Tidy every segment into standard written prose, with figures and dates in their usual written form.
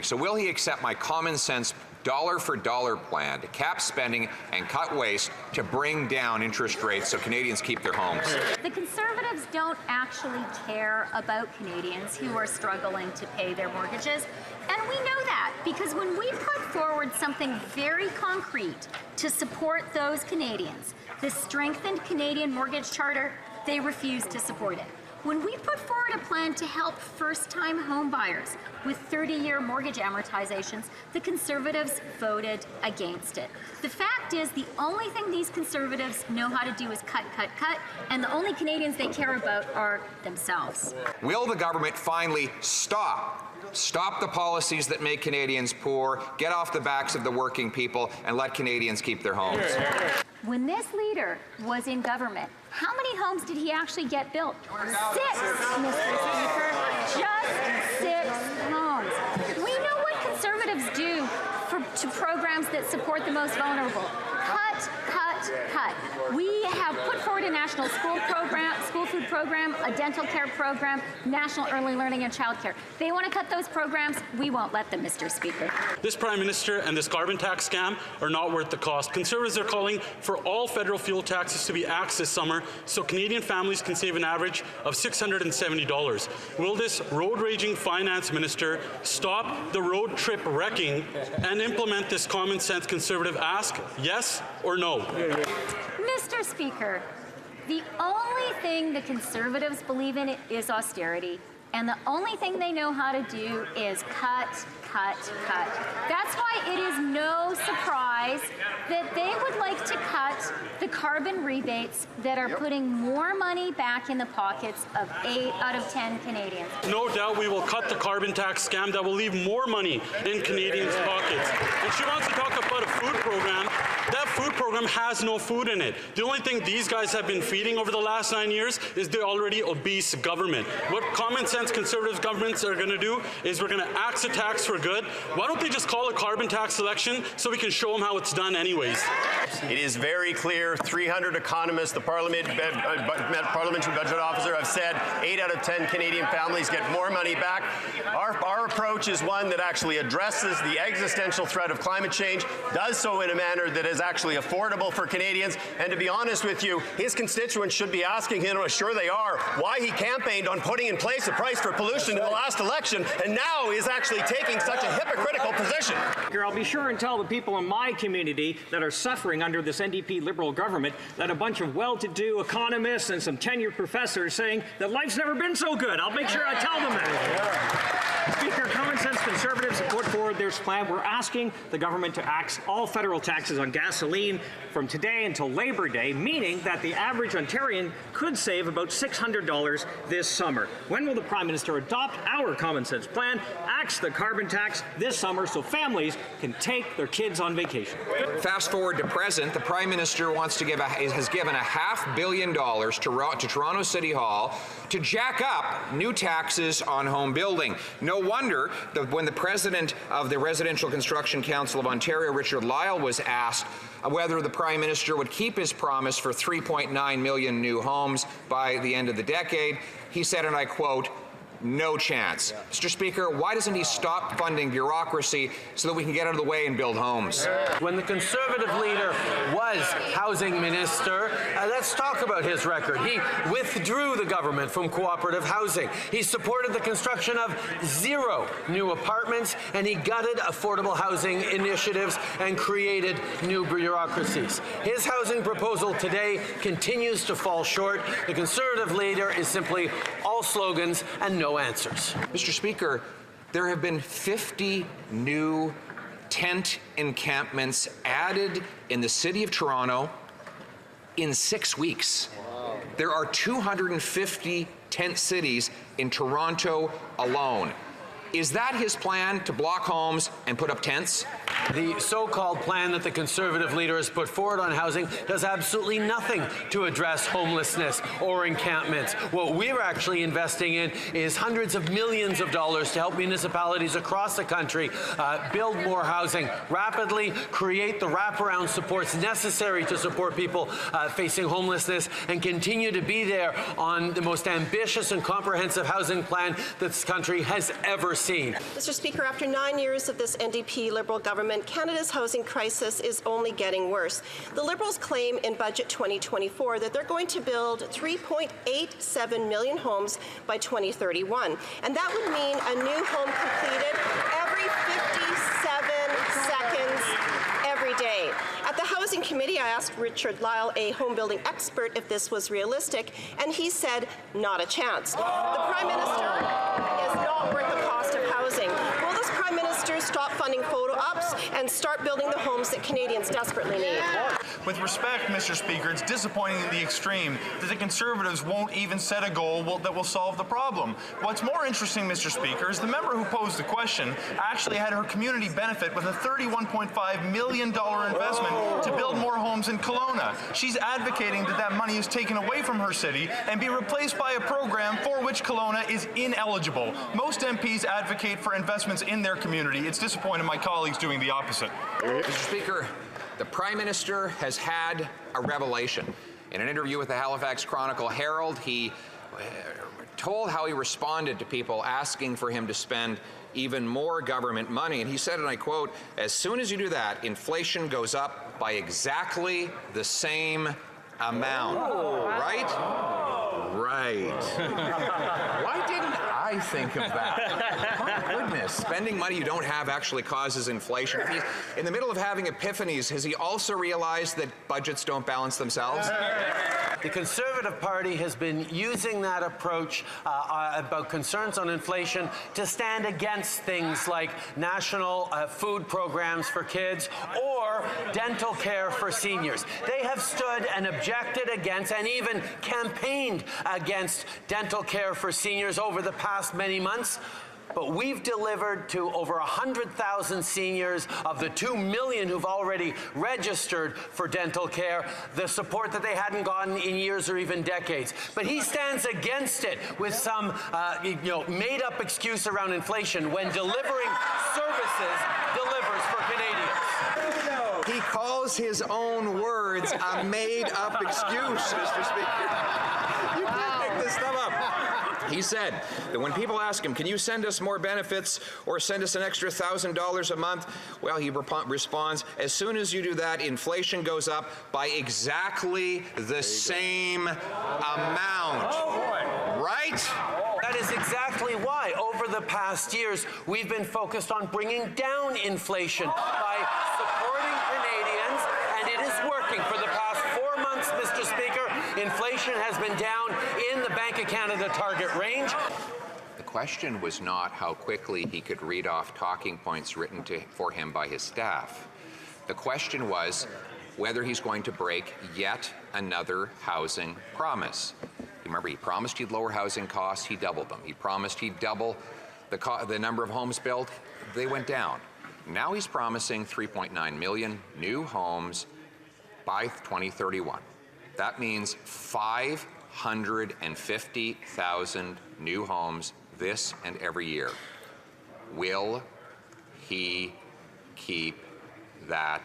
So will he accept my common sense dollar-for-dollar plan to cap spending and cut waste to bring down interest rates so Canadians keep their homes? The Conservatives don't actually care about Canadians who are struggling to pay their mortgages. And we know that because when we put forward something very concrete to support those Canadians, the strengthened Canadian Mortgage Charter, they refuse to support it. When we put forward a plan to help first-time home buyers with 30-year mortgage amortizations, the Conservatives voted against it. The fact is, the only thing these Conservatives know how to do is cut, cut, cut, and the only Canadians they care about are themselves. Will the government finally stop the policies that make Canadians poor, get off the backs of the working people, and let Canadians keep their homes? When this leader was in government, how many homes did he actually get built? 6, Mr. Speaker. Just 6 homes. We know what Conservatives do to programs that support the most vulnerable. Cut, cut, cut. We have put forward a national school food program, a dental care program, national early learning and childcare. They want to cut those programs. We won't let them, Mr. Speaker. This Prime Minister and this carbon tax scam are not worth the cost. Conservatives are calling for all federal fuel taxes to be axed this summer so Canadian families can save an average of $670. Will this road-raging finance minister stop the road trip wrecking and implement this common sense Conservative ask? Yes or no? Mr. Speaker, the only thing the Conservatives believe in is austerity, and the only thing they know how to do is cut, cut, cut. That's why it is no surprise that they would like to cut the carbon rebates that are putting more money back in the pockets of 8 out of 10 Canadians. No doubt we will cut the carbon tax scam that will leave more money in Canadians' pockets. And she wants to talk about a food program. That food program has no food in it. The only thing these guys have been feeding over the last 9 years is the already obese government. What common sense Conservative governments are going to do is we're going to axe a tax for good. Why don't they just call a carbon tax election so we can show them how it's done anyways? It is very clear. 300 economists, the parliamentary budget officer, have said 8 out of 10 Canadian families get more money back. Our approach is one that actually addresses the existential threat of climate change, does so in a manner that is actually affordable for Canadians. And to be honest with you, his constituents should be asking him, I'm sure they are, why he campaigned on putting in place a price for pollution in the last election and now is actually taking such a hypocritical position. I'll be sure and tell the people in my community that are suffering under this NDP Liberal government that a bunch of well-to-do economists and some tenured professors saying that life's never been so good. I'll make sure I tell them that. Speaker, common sense Conservatives have put forward this plan. We're asking the government to axe all federal taxes on gasoline from today until Labor Day, meaning that the average Ontarian could save about $600 this summer. When will the Prime Minister adopt our common sense plan, axe the carbon tax this summer so families can take their kids on vacation? Fast forward to present, the Prime Minister has given $500 million to Toronto City Hall to jack up new taxes on home building. No wonder that when the president of the Residential Construction Council of Ontario, Richard Lyle, was asked whether the Prime Minister would keep his promise for 3.9 million new homes by the end of the decade, he said, and I quote, "No chance." Mr. Speaker, why doesn't he stop funding bureaucracy so that we can get out of the way and build homes? When the Conservative leader was housing minister, let's talk about his record. He withdrew the government from cooperative housing. He supported the construction of 0 new apartments, and he gutted affordable housing initiatives and created new bureaucracies. His housing proposal today continues to fall short. The Conservative leader is simply all slogans and no answers. Mr. Speaker, there have been 50 new tent encampments added in the City of Toronto in 6 weeks. Wow. There are 250 tent cities in Toronto alone. Is that his plan, to block homes and put up tents? The so-called plan that the Conservative leader has put forward on housing does absolutely nothing to address homelessness or encampments. What we're actually investing in is hundreds of millions of dollars to help municipalities across the country build more housing rapidly, create the wraparound supports necessary to support people facing homelessness, and continue to be there on the most ambitious and comprehensive housing plan that this country has ever seen. Mr. Speaker, after 9 years of this NDP Liberal government, Canada's housing crisis is only getting worse. The Liberals claim in Budget 2024 that they're going to build 3.87 million homes by 2031, and that would mean a new home completed every 57 seconds every day. At the Housing Committee, I asked Richard Lyle, a home building expert, if this was realistic, and he said, not a chance. The Prime Minister is not worth the cost of housing. Will this Prime Minister stop funding photo ops and start building the homes that Canadians desperately need? With respect, Mr. Speaker, it's disappointing in the extreme that the Conservatives won't even set a goal that will solve the problem. What's more interesting, Mr. Speaker, is the member who posed the question actually had her community benefit with a $31.5 million investment to build more homes in Kelowna. She's advocating that that money is taken away from her city and be replaced by a program for which Kelowna is ineligible. Most MPs advocate for investments in their community. It's disappointing my colleagues doing the opposite. Mr. Speaker, the Prime Minister has had a revelation. In an interview with the Halifax Chronicle-Herald, he told how he responded to people asking for him to spend even more government money. And he said, and I quote, "As soon as you do that, inflation goes up by exactly the same amount." Right? Right. Why didn't I think of that? My goodness. Spending money you don't have actually causes inflation. He's in the middle of having epiphanies, has he also realized that budgets don't balance themselves? The Conservative Party has been using that approach about concerns on inflation to stand against things like national food programs for kids or dental care for seniors. They have stood and objected against and even campaigned against dental care for seniors over the past many months. But we've delivered to over 100,000 seniors of the 2 million who've already registered for dental care the support that they hadn't gotten in years or even decades. But he stands against it with some made-up excuse around inflation when delivering services delivers for Canadians. He calls his own words a made-up excuse, Mr. Speaker. You can't make this stuff up. He said that when people ask him, can you send us more benefits or send us an extra $1,000 a month? Well, he responds, as soon as you do that, inflation goes up by exactly the same amount. Right? That is exactly why, over the past years, we've been focused on bringing down inflation by supporting Canadians, and it is working. For the past 4 months, Mr. Speaker, inflation has been down in the Bank of Canada target range. The question was not how quickly he could read off talking points written for him by his staff. The question was whether he's going to break yet another housing promise. Remember, he promised he'd lower housing costs, he doubled them. He promised he'd double the number of homes built, they went down. Now he's promising 3.9 million new homes by 2031. That means 550,000 new homes this and every year. Will he keep that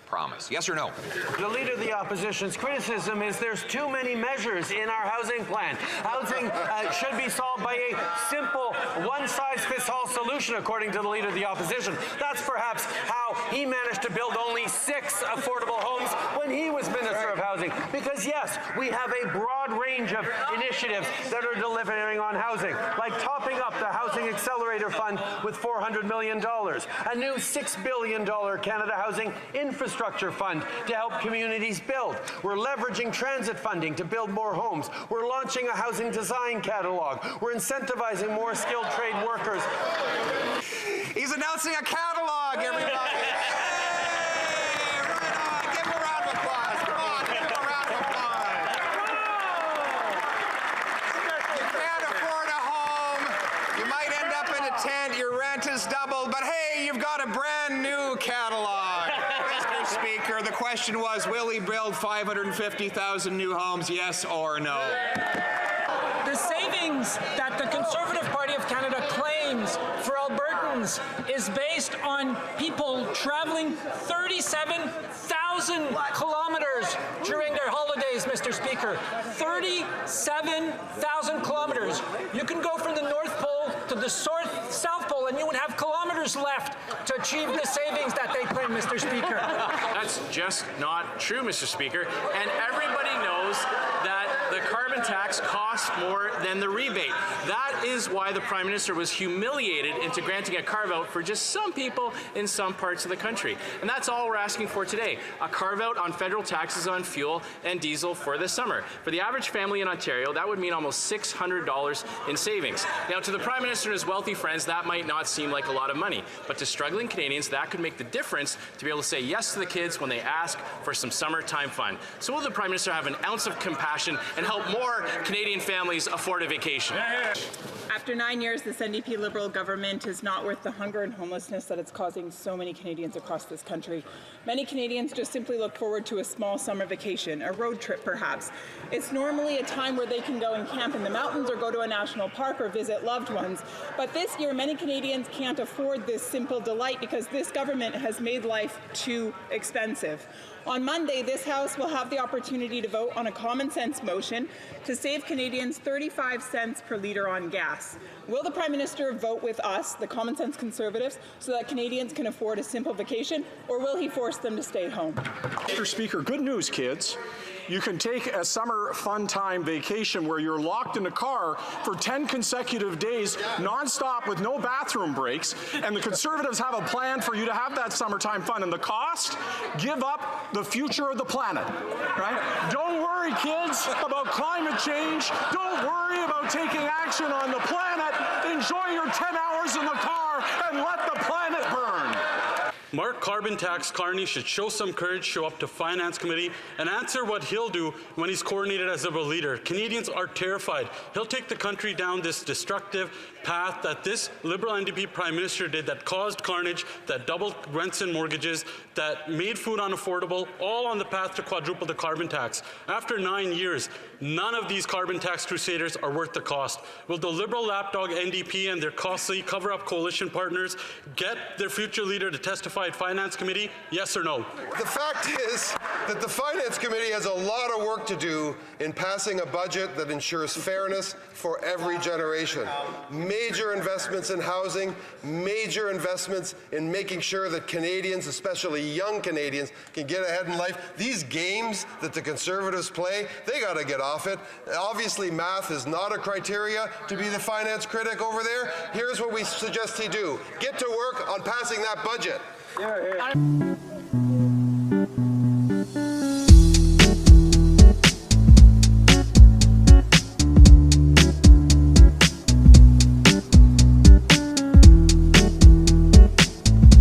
promise? Yes or no? The Leader of the Opposition's criticism is there's too many measures in our housing plan. Housing should be solved by a simple one-size-fits-all solution, according to the Leader of the Opposition. That's perhaps how he managed to build only 6 affordable homes when he was Minister of Housing. Because yes, we have a broad range of initiatives that are delivering on housing, like topping up the Housing Accelerator Fund with $400 million, a new $6 billion Canada Housing Infrastructure Fund to help communities build. We're leveraging transit funding to build more homes. We're launching a housing design catalog. We're incentivizing more skilled trade workers. He's announcing a catalog, everybody. Hey, right on. Give him a round of applause. Come on, give him a round of applause. You can't afford a home. You might end up in a tent. Your rent is doubled, but hey, you've got a brand new catalog. Mr. Speaker, the question was, will he build 550,000 new homes, yes or no? The savings that the Conservative Party of Canada claims for Albertans is based on people traveling 37,000 kilometers during their holidays, Mr. Speaker. 37,000 kilometers. You can go from the North Pole to the South Pole and you would have kilometers left to achieve the savings that they claim, Mr. Speaker. That's just not true, Mr. Speaker. And everybody knows that the carbon tax costs more than the rebate. That is why the Prime Minister was humiliated into granting a carve-out for just some people in some parts of the country. And that's all we're asking for today, a carve-out on federal taxes on fuel and diesel for this summer. For the average family in Ontario, that would mean almost $600 in savings. Now, to the Prime Minister and his wealthy friends, that might not seem like a lot of money, but to struggling Canadians, that could make the difference to be able to say yes to the kids when they ask for some summertime fun. So will the Prime Minister have an ounce of compassion and help more Canadian families afford a vacation? After 9 years, this NDP Liberal government is not worth the hunger and homelessness that it's causing so many Canadians across this country. Many Canadians just simply look forward to a small summer vacation, a road trip perhaps. It's normally a time where they can go and camp in the mountains or go to a national park or visit loved ones. But this year, many Canadians can't afford this simple delight because this government has made life too expensive. On Monday, this House will have the opportunity to vote on a common sense motion to save Canadians 35 cents per litre on gas. Will the Prime Minister vote with us, the common sense Conservatives, so that Canadians can afford a simple vacation, or will he force them to stay home? Mr. Speaker, good news, kids. You can take a summer fun time vacation where you're locked in a car for 10 consecutive days, nonstop with no bathroom breaks, and the Conservatives have a plan for you to have that summertime fun. And the cost? Give up the future of the planet, right? Don't worry, kids, about climate change. Don't worry about taking action on the planet. Enjoy your 10 hours in the car and let the planet burn. Mark Carbon Tax Carney should show some courage, show up to Finance Committee, and answer what he'll do when he's coronated as Liberal leader. Canadians are terrified. He'll take the country down this destructive path that this Liberal NDP Prime Minister did, that caused carnage, that doubled rents and mortgages, that made food unaffordable, all on the path to quadruple the carbon tax. After 9 years, none of these carbon tax crusaders are worth the cost. Will the Liberal lapdog NDP and their costly cover-up coalition partners get their future leader to testify at Finance Committee? Yes or no? The fact is that the Finance Committee has a lot of work to do in passing a budget that ensures fairness for every generation. Major investments in housing, major investments in making sure that Canadians, especially young Canadians, can get ahead in life. These games that the Conservatives play, they got to get off it. Obviously, math is not a criteria to be the finance critic over there. Here's what we suggest he do. Get to work on passing that budget. Yeah.